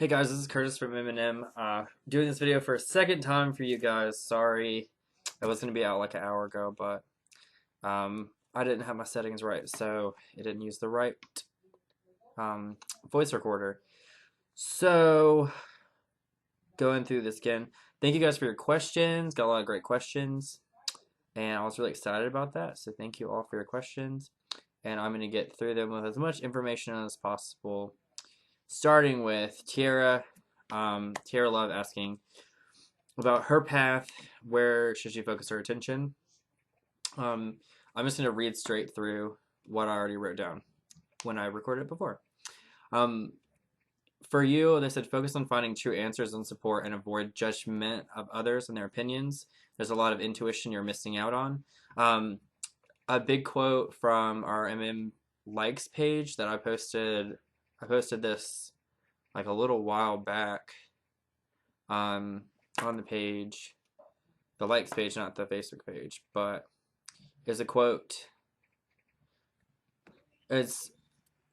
Hey guys, this is Curtis from M&M. Doing this video for a second time for you guys. Sorry, it was gonna be out like an hour ago, but I didn't have my settings right, so it didn't use the right um, voice recorder. So going through this again. Thank you guys for your questions. Got a lot of great questions, and I was really excited about that. So thank you all for your questions, and I'm gonna get through them with as much information as possible. Starting with Tiara. Tiara Love asking about her path. Where should she focus her attention? Um, I'm just going to read straight through what I already wrote down when I recorded it before. Um, for you, they said focus on finding true answers and support and avoid judgment of others and their opinions. There's a lot of intuition you're missing out on. A big quote from our MM likes page that I posted. I posted this like a little while back on the page, the likes page, not the Facebook page, but is a quote. It's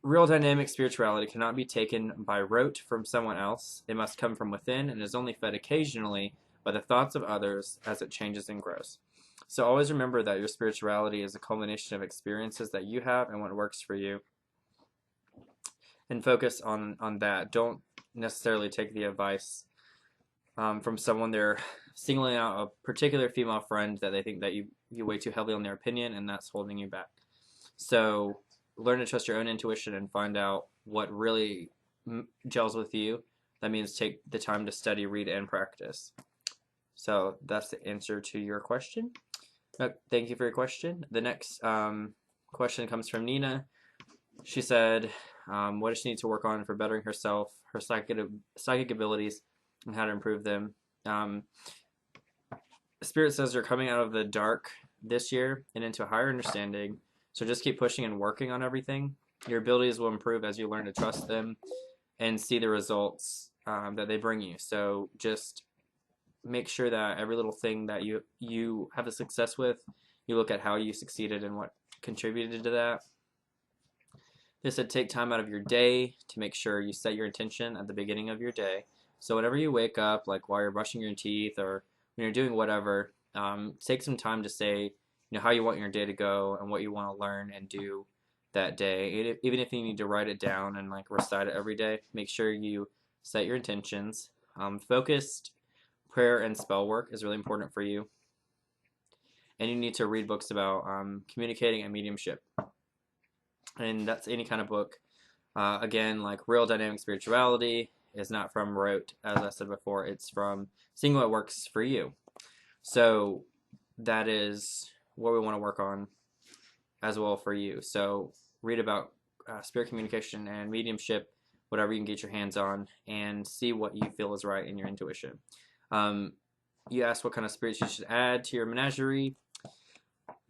real dynamic spirituality cannot be taken by rote from someone else. It must come from within and is only fed occasionally by the thoughts of others as it changes and grows. So always remember that your spirituality is a culmination of experiences that you have and what works for you. And focus on that. Don't necessarily take the advice from someone they're singling out a particular female friend that they think that you weigh too heavily on their opinion, and that's holding you back. So learn to trust your own intuition and find out what really gels with you. That means take the time to study, read, and practice. So that's the answer to your question. Thank you for your question. The next question comes from Nina. She said, what does she need to work on for bettering herself, her psychic abilities, and how to improve them? Spirit says you're coming out of the dark this year and into a higher understanding. So just keep pushing and working on everything. Your abilities will improve as you learn to trust them and see the results that they bring you. So just make sure that every little thing that you have a success with, you look at how you succeeded and what contributed to that. They said take time out of your day to make sure you set your intention at the beginning of your day. So whenever you wake up, like while you're brushing your teeth or when you're doing whatever, take some time to say, how you want your day to go and what you want to learn and do that day. Even if you need to write it down and like recite it every day, make sure you set your intentions. Focused prayer and spell work is really important for you. And you need to read books about communicating and mediumship. And that's any kind of book. Again, like Real Dynamic Spirituality is not from rote, as I said before. It's from seeing what works for you. So that is what we want to work on as well for you. So read about spirit communication and mediumship, whatever you can get your hands on, and see what you feel is right in your intuition. You asked what kind of spirits you should add to your menagerie.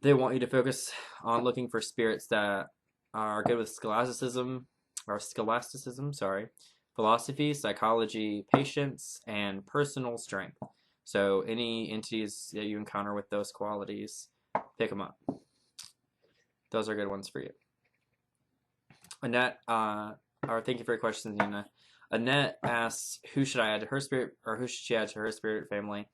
They want you to focus on looking for spirits that are good with scholasticism, philosophy, psychology, patience, and personal strength. So any entities that you encounter with those qualities, pick them up. Those are good ones for you. Annette, thank you for your questions, Nina. Annette asks, who should I add to her spirit, or who should she add to her spirit family?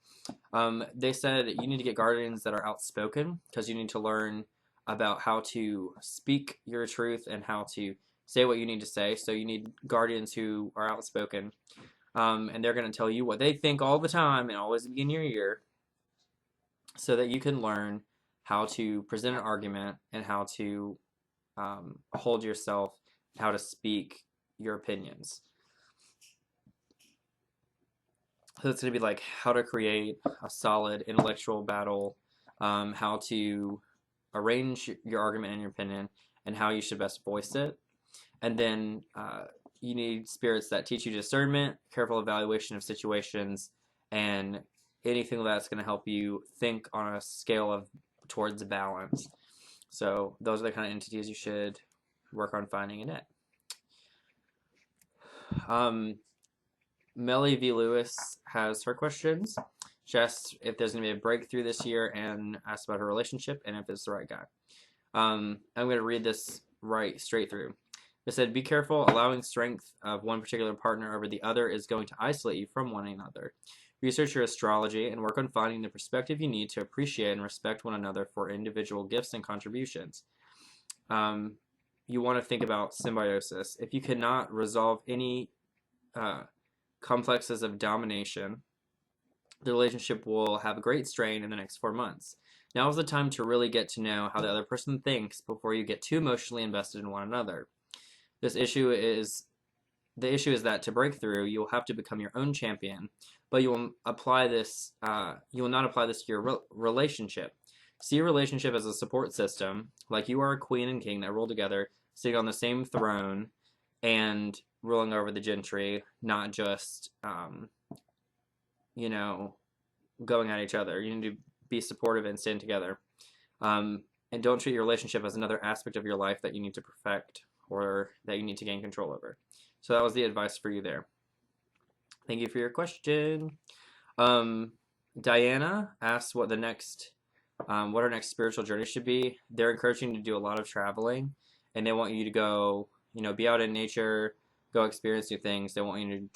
They said you need to get guardians that are outspoken, because you need to learn about how to speak your truth and how to say what you need to say. So you need guardians who are outspoken, and they're going to tell you what they think all the time and always be in your ear, so that you can learn how to present an argument and how to hold yourself, how to speak your opinions. So it's going to be like how to create a solid intellectual battle, how to arrange your argument and your opinion, and how you should best voice it. And then you need spirits that teach you discernment, careful evaluation of situations, and anything that's going to help you think on a scale of towards balance. So those are the kind of entities you should work on finding in it. Melly V. Lewis has her questions. She asks if there's going to be a breakthrough this year and asks about her relationship and if it's the right guy. I'm going to read this straight through. It said, be careful. Allowing strength of one particular partner over the other is going to isolate you from one another. Research your astrology and work on finding the perspective you need to appreciate and respect one another for individual gifts and contributions. You want to think about symbiosis. If you cannot resolve any complexes of domination, the relationship will have a great strain in the next 4 months. Now is the time to really get to know how the other person thinks before you get too emotionally invested in one another. The issue is that to break through, you will have to become your own champion, but you will apply this. You will not apply this to your relationship. See your relationship as a support system, like you are a queen and king that rule together, sitting on the same throne, and ruling over the gentry, not just going at each other. You need to be supportive and stand together. And don't treat your relationship as another aspect of your life that you need to perfect or that you need to gain control over. So that was the advice for you there. Thank you for your question. Diana asks what our next spiritual journey should be. They're encouraging you to do a lot of traveling, and they want you to go, be out in nature, go experience new things. They want you to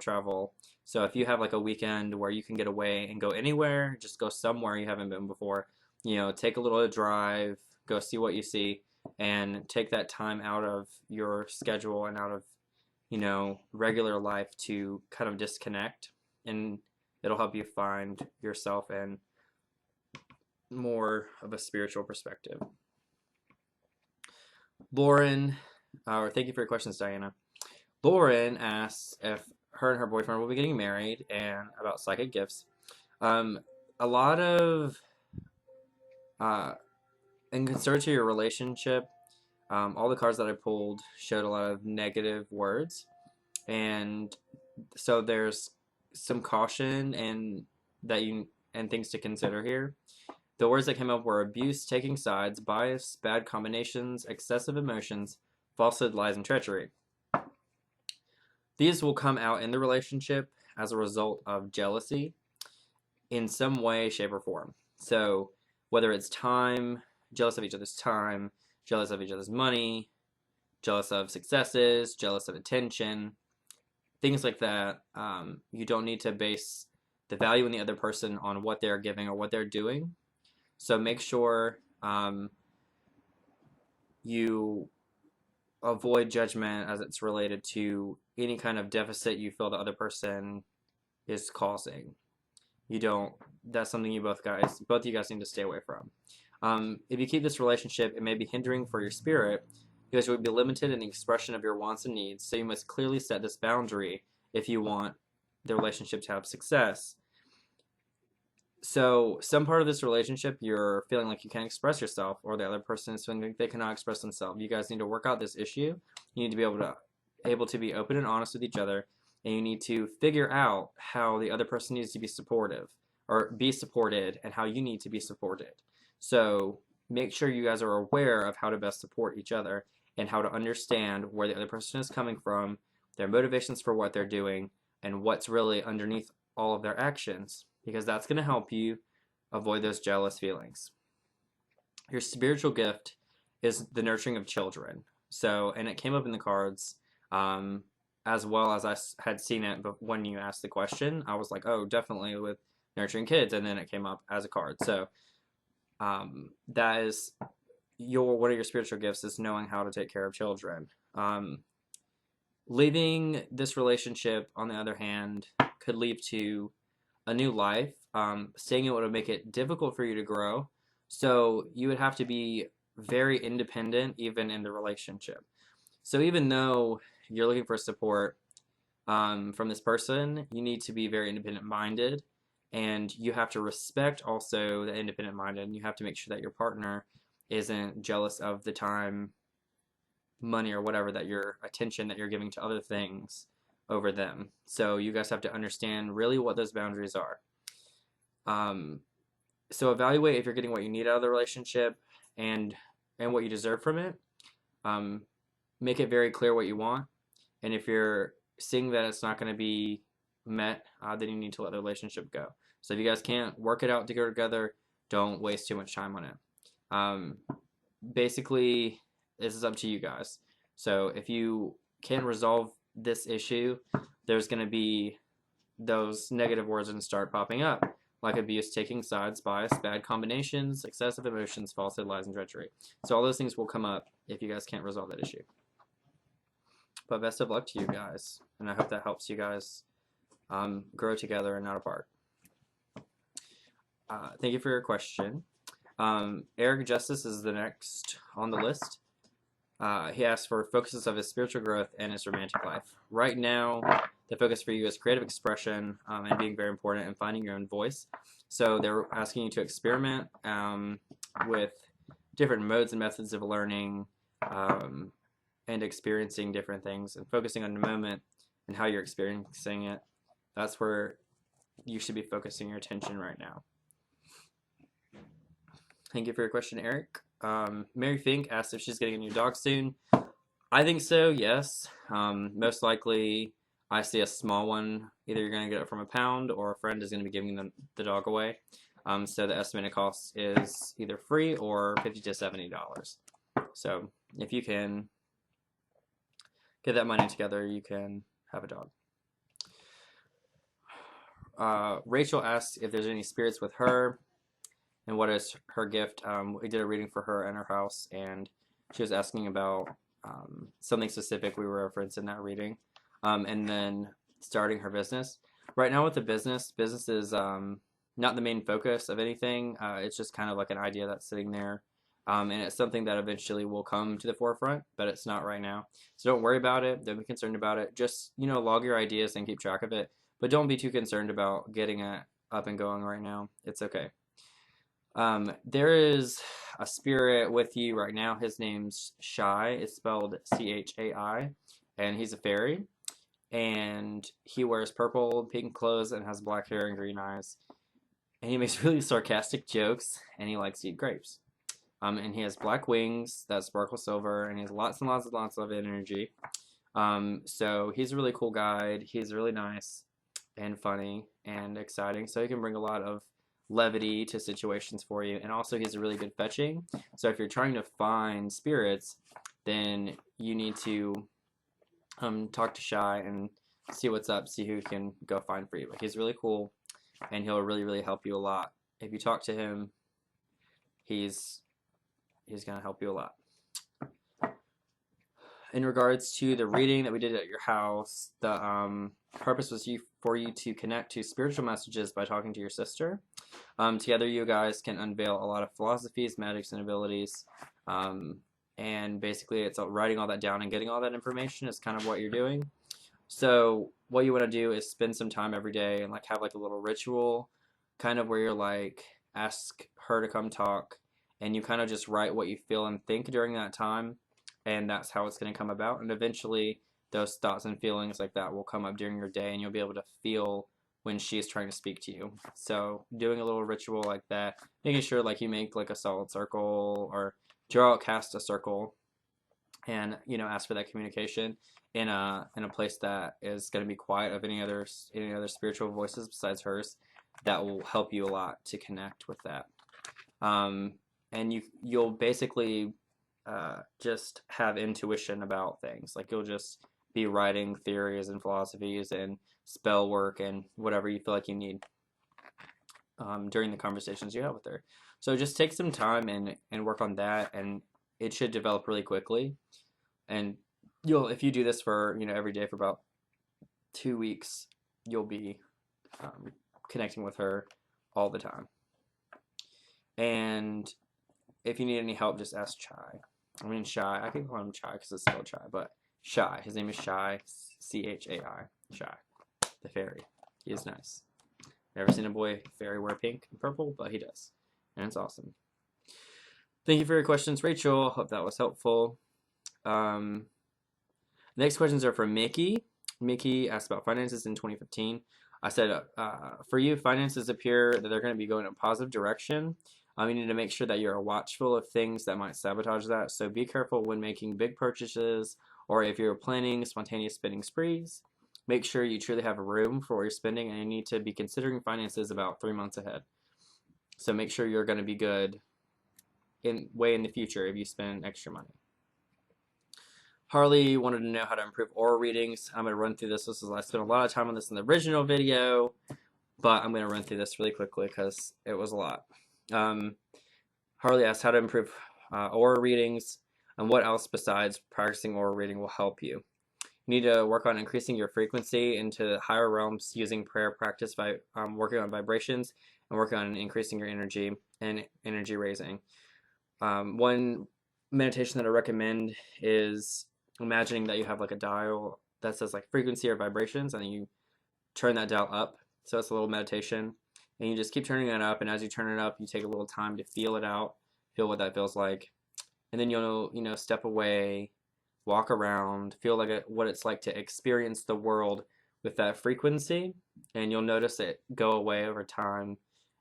travel. So if you have like a weekend where you can get away and go anywhere, just go somewhere you haven't been before. Take a little drive, go see what you see, and take that time out of your schedule and out of regular life to kind of disconnect, and it'll help you find yourself in more of a spiritual perspective. Lauren, thank you for your questions, Diana. Lauren asks if her and her boyfriend will be getting married and about psychic gifts. A lot of, in concern to your relationship, all the cards that I pulled showed a lot of negative words, and so there's some caution and things to consider here. The words that came up were abuse, taking sides, bias, bad combinations, excessive emotions, falsehood, lies, and treachery. These will come out in the relationship as a result of jealousy in some way, shape, or form. So whether it's time, jealous of each other's time, jealous of each other's money, jealous of successes, jealous of attention, things like that. You don't need to base the value in the other person on what they're giving or what they're doing. So make sure you avoid judgment as it's related to any kind of deficit you feel the other person is causing. That's something both of you guys need to stay away from. If you keep this relationship, it may be hindering for your spirit because you would be limited in the expression of your wants and needs. So you must clearly set this boundary if you want the relationship to have success. So some part of this relationship, you're feeling like you can't express yourself, or the other person is feeling like they cannot express themselves. You guys need to work out this issue. You need to be able to be open and honest with each other, and you need to figure out how the other person needs to be supportive or be supported, and how you need to be supported. So make sure you guys are aware of how to best support each other and how to understand where the other person is coming from, their motivations for what they're doing, and what's really underneath all of their actions, because that's going to help you avoid those jealous feelings. Your spiritual gift is the nurturing of children. So, and it came up in the cards, as well as I had seen it, but when you asked the question, I was like, oh, definitely with nurturing kids, and then it came up as a card. So, that is one of your spiritual gifts is knowing how to take care of children. Leaving this relationship, on the other hand, could lead to a new life. Staying it would make it difficult for you to grow. So you would have to be very independent even in the relationship. So even though you're looking for support from this person, you need to be very independent minded, and you have to respect also the independent minded, and you have to make sure that your partner isn't jealous of the time, money, or whatever attention that you're giving to other things over them. So you guys have to understand really what those boundaries are. So evaluate if you're getting what you need out of the relationship and what you deserve from it. Make it very clear what you want, and if you're seeing that it's not going to be met, then you need to let the relationship go. So if you guys can't work it out to go together, don't waste too much time on it. Basically, this is up to you guys. So if you can resolve this issue, there's going to be those negative words going to start popping up, like abuse, taking sides, bias, bad combinations, excessive emotions, falsehood, lies, and treachery. So all those things will come up if you guys can't resolve that issue. But best of luck to you guys, and I hope that helps you guys grow together and not apart. Thank you for your question. Eric Justice is the next on the list. He asked for focuses of his spiritual growth and his romantic life. Right now, the focus for you is creative expression and being very important and finding your own voice. So they're asking you to experiment with different modes and methods of learning and experiencing different things and focusing on the moment and how you're experiencing it. That's where you should be focusing your attention right now. Thank you for your question, Eric. Mary Fink asked if she's getting a new dog soon. I think so, yes. Most likely, I see a small one. Either you're going to get it from a pound or a friend is going to be giving the dog away. So the estimated cost is either free or $50 to $70. So if you can get that money together, you can have a dog. Rachel asked if there's any spirits with her and what is her gift. We did a reading for her in her house, and she was asking about something specific we referenced in that reading, and then starting her business. Right now with the business is not the main focus of anything. It's just kind of like an idea that's sitting there, and it's something that eventually will come to the forefront, but it's not right now. So don't worry about it. Don't be concerned about it. Just, log your ideas and keep track of it, but don't be too concerned about getting it up and going right now. It's okay. There is a spirit with you right now. His name's Shai. It's spelled Chai, and he's a fairy. And he wears purple, pink clothes, and has black hair and green eyes. And he makes really sarcastic jokes, and he likes to eat grapes. And he has black wings that sparkle silver, and he has lots and lots and lots of energy. So he's a really cool guide. He's really nice and funny and exciting. So he can bring a lot of levity to situations for you, and also he's a really good fetching. So if you're trying to find spirits, then you need to talk to Shai and see what's up, see who can go find for you. But he's really cool, and he'll really help you a lot. If you talk to him, he's gonna help you a lot. In regards to the reading that we did at your house, the purpose was for you to connect to spiritual messages by talking to your sister. Together you guys can unveil a lot of philosophies, magics, and abilities. And basically it's writing all that down and getting all that information is kind of what you're doing. So what you want to do is spend some time every day and have a little ritual, kind of where you're ask her to come talk, and you kind of just write what you feel and think during that time, and that's how it's going to come about. And eventually those thoughts and feelings like that will come up during your day, and you'll be able to feel when she's trying to speak to you. So doing a little ritual like that, making sure you make a solid circle or cast a circle, and ask for that communication in a place that is going to be quiet of any other spiritual voices besides hers. That will help you a lot to connect with that. And you'll basically just have intuition about things. You'll just be writing theories and philosophies and spell work and whatever you feel like you need during the conversations you have with her. So just take some time and work on that, and it should develop really quickly. And if you do this for every day for about 2 weeks, you'll be connecting with her all the time. And if you need any help, just ask Shai. I can call him Chai because it's spelled Chai, but Shai. His name is Shai, Chai, Shai, the fairy. He is nice. Never seen a boy fairy wear pink and purple, but he does, and it's awesome. Thank you for your questions, Rachel. Hope that was helpful. Next questions are from Mickey. Mickey asked about finances in 2015. I said, for you, finances appear that they're going to be going in a positive direction. You need to make sure that you're watchful of things that might sabotage that. So be careful when making big purchases, or if you're planning spontaneous spending sprees. Make sure you truly have room for what you're spending, and you need to be considering finances about 3 months ahead. So make sure you're going to be good way in the future if you spend extra money. Harley wanted to know how to improve aura readings. I'm going to run through this. I spent a lot of time on this in the original video, but I'm going to run through this really quickly because it was a lot. Harley asked how to improve aura readings and what else besides practicing aura reading will help you. You need to work on increasing your frequency into higher realms using prayer practice by working on vibrations and working on increasing your energy and energy raising. One meditation that I recommend is imagining that you have like a dial that says like frequency or vibrations, and then you turn that dial up. So it's a little meditation, and you just keep turning it up. And as you turn it up, you take a little time to feel it out, feel what that feels like, and then you'll step away, walk around, feel like what it's like to experience the world with that frequency, and you'll notice it go away over time.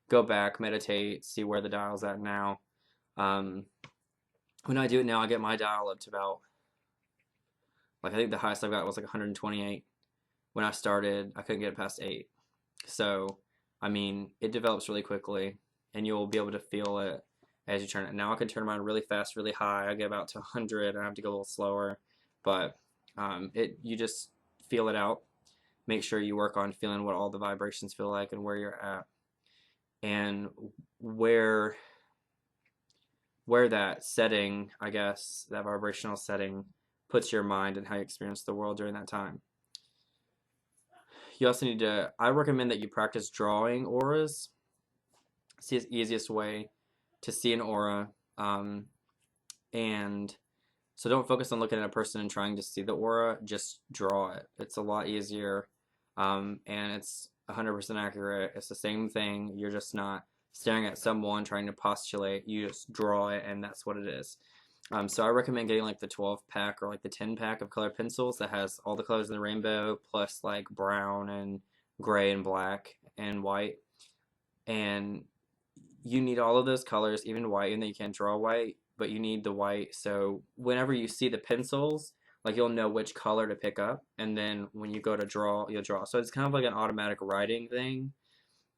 Go back, meditate, see where the dial's at now. When I do it now, I get my dial up to about, like, I think the highest I've got was like 128. When I started, I couldn't get it past 8. So, I mean, it develops really quickly, and you'll be able to feel it as you turn it. Now I can turn mine really fast, really high. I get about to 100, and I have to go a little slower. But you just feel it out. Make sure you work on feeling what all the vibrations feel like and where you're at. And where that setting, I guess, that vibrational setting puts your mind and how you experience the world during that time. You also need to, I recommend that you practice drawing auras. It's the easiest way to see an aura. And so don't focus on looking at a person and trying to see the aura, just draw it. It's a lot easier, and it's 100% accurate. It's the same thing. You're just not staring at someone trying to postulate. You just draw it, and that's what it is. So I recommend getting like the 12-pack or like the 10-pack of colored pencils that has all the colors in the rainbow, plus like brown and gray and black and white. And you need all of those colors, even white, and then you can't draw white, but you need the white. So whenever you see the pencils, like, you'll know which color to pick up, and then when you go to draw, you'll draw. So it's kind of like an automatic writing thing,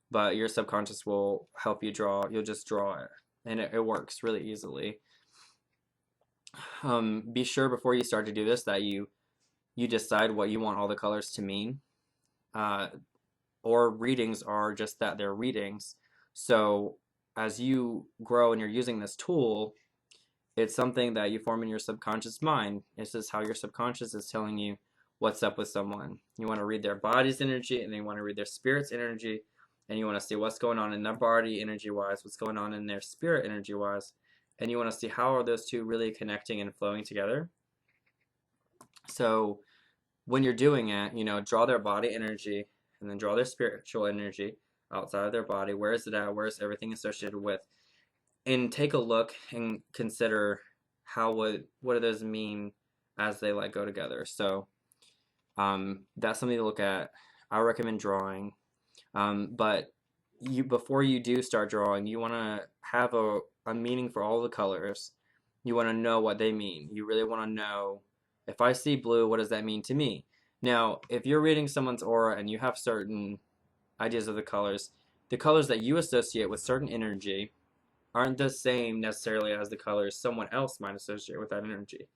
but your subconscious will help you draw. You'll just draw it, and it works really easily. Be sure before you start to do this that you decide what you want all the colors to mean. Or readings are just that, they're readings. So as you grow and you're using this tool, it's something that you form in your subconscious mind. It's just how your subconscious is telling you what's up with someone. You want to read their body's energy, and then you want to read their spirit's energy, and you want to see what's going on in their body energy-wise, what's going on in their spirit energy-wise, and you want to see how are those two really connecting and flowing together. So when you're doing it, draw their body energy, and then draw their spiritual energy outside of their body. Where is it at? Where is everything associated with? And take a look and consider what do those mean as they like go together. So that's something to look at. I recommend drawing, but before you do start drawing, you want to have a meaning for all the colors. You want to know what they mean. You really want to know, if I see blue, what does that mean to me? Now, if you're reading someone's aura and you have certain ideas of the colors that you associate with certain energy aren't the same necessarily as the colors someone else might associate with that energy.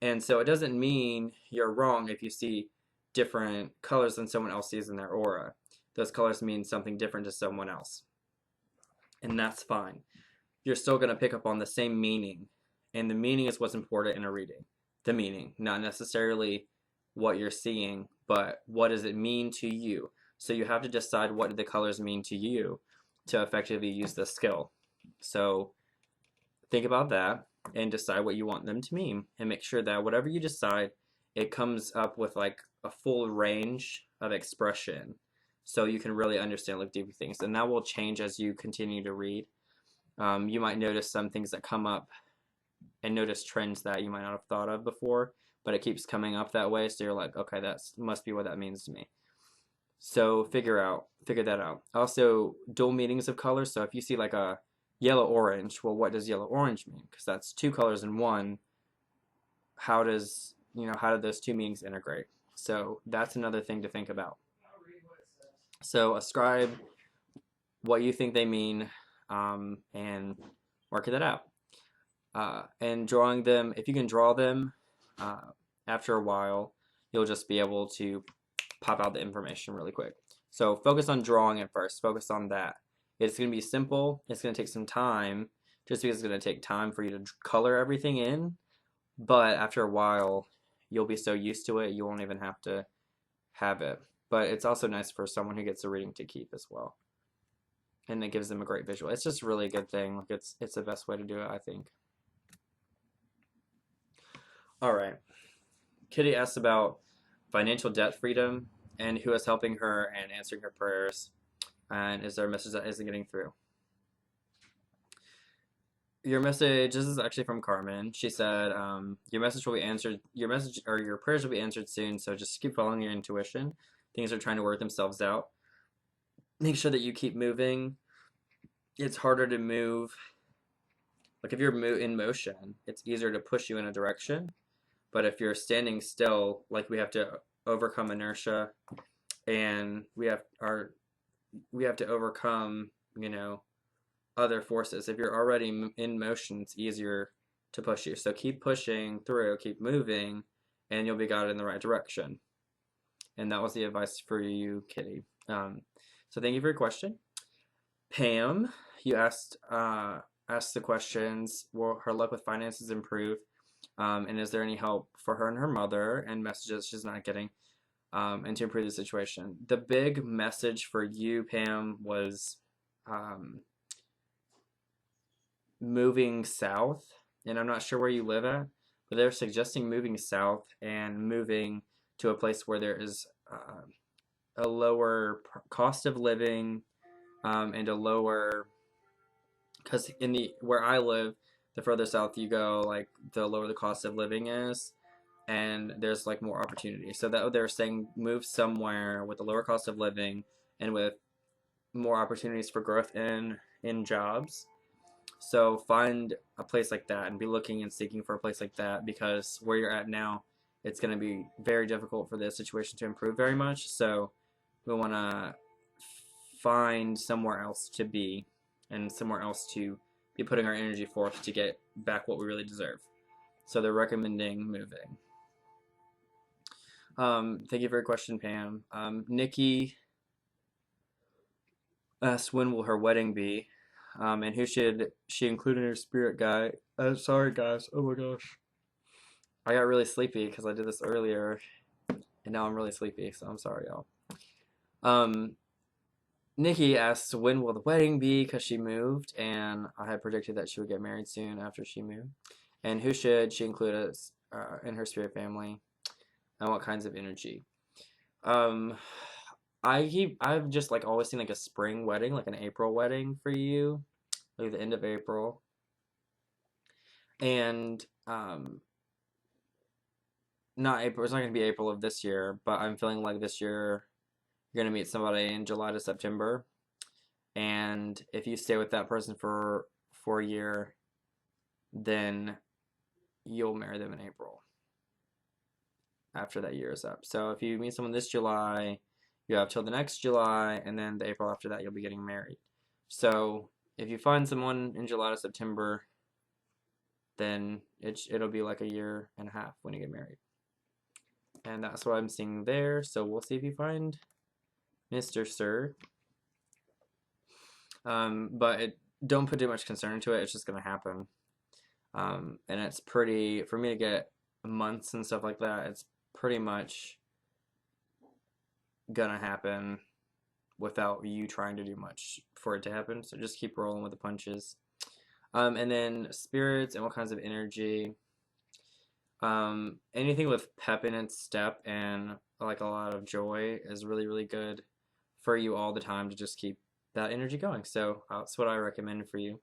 And so it doesn't mean you're wrong if you see different colors than someone else sees in their aura. Those colors mean something different to someone else. And that's fine. You're still going to pick up on the same meaning. And the meaning is what's important in a reading. The meaning, not necessarily what you're seeing, but what does it mean to you? So you have to decide what do the colors mean to you to effectively use this skill. So think about that and decide what you want them to mean, and make sure that whatever you decide, it comes up with like a full range of expression, so you can really understand like deeper things. And that will change as you continue to read. You might notice some things that come up and notice trends that you might not have thought of before, but it keeps coming up that way, so you're like, okay, that must be what that means to me. So figure that out. Also, dual meanings of colors. So if you see like a yellow orange, well, what does yellow orange mean? Because that's two colors in one. How do those two meanings integrate? So that's another thing to think about. So ascribe what you think they mean, and work that out. And drawing them, if you can draw them, after a while, you'll just be able to pop out the information really quick. So focus on drawing at first. Focus on that. It's going to be simple. It's going to take some time, just because it's going to take time for you to color everything in. But after a while, you'll be so used to it, you won't even have to have it. But it's also nice for someone who gets a reading to keep as well. And it gives them a great visual. It's just really a good thing. Like it's the best way to do it, I think. All right. Kitty asks about financial debt freedom and who is helping her and answering her prayers. And is there a message that isn't getting through? Your message, this is actually from Carmen. She said, your message will be answered, your message or your prayers will be answered soon, so just keep following your intuition. Things are trying to work themselves out. Make sure that you keep moving. It's harder to move. Like if you're in motion, it's easier to push you in a direction. But if you're standing still, like we have to overcome inertia, and we have to overcome, other forces. If you're already in motion, it's easier to push you. So keep pushing through, keep moving, and you'll be guided in the right direction. And that was the advice for you, Kitty. So thank you for your question. Pam, you asked the questions, will her luck with finances improve? And is there any help for her and her mother, and messages she's not getting, and to improve the situation? The big message for you, Pam, was moving south, and I'm not sure where you live at, but they're suggesting moving south and moving to a place where there is a lower cost of living, and a lower, because where I live, the further south you go, like the lower the cost of living is, and there's like more opportunity. So that they're saying move somewhere with a lower cost of living and with more opportunities for growth in jobs. So find a place like that and be looking and seeking for a place like that, because where you're at now, it's going to be very difficult for the situation to improve very much. So we want to find somewhere else to be, and somewhere else to be putting our energy forth to get back what we really deserve. So they're recommending moving. Thank you for your question, Pam. Nikki asked, when will her wedding be? And who should she include in her spirit guide? Sorry, guys. Oh my gosh. I got really sleepy because I did this earlier, and now I'm really sleepy, so I'm sorry, y'all. Nikki asks, when will the wedding be? Because she moved, and I had predicted that she would get married soon after she moved. And who should she include as, in her spirit family? And what kinds of energy? I've just like always seen like a spring wedding, like an April wedding for you, like the end of April. And not April, it's not gonna be April of this year, but I'm feeling like this year you're gonna meet somebody in July to September. And if you stay with that person for a year, then you'll marry them in April after that year is up. So if you meet someone this July, you have till the next July, and then the April after that you'll be getting married. So if you find someone in July to September, then it'll be like a year and a half when you get married. And that's what I'm seeing there. So we'll see if you find Mr. Sir. But don't put too much concern into it. It's just gonna happen. And it's pretty, for me to get months and stuff like that, it's pretty much gonna happen without you trying to do much for it to happen. So just keep rolling with the punches. And then spirits and what kinds of energy. Anything with pep in its step and like a lot of joy is really, really good for you all the time to just keep that energy going. So that's what I recommend for you.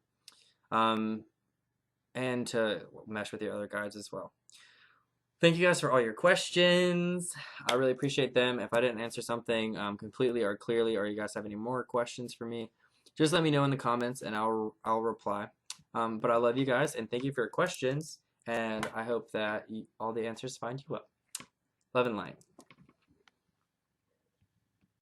And to mesh with your other guides as well. Thank you guys for all your questions. I really appreciate them. If I didn't answer something completely or clearly, or you guys have any more questions for me, just let me know in the comments and I'll reply. But I love you guys, and thank you for your questions, and I hope that all the answers find you well. Love and light.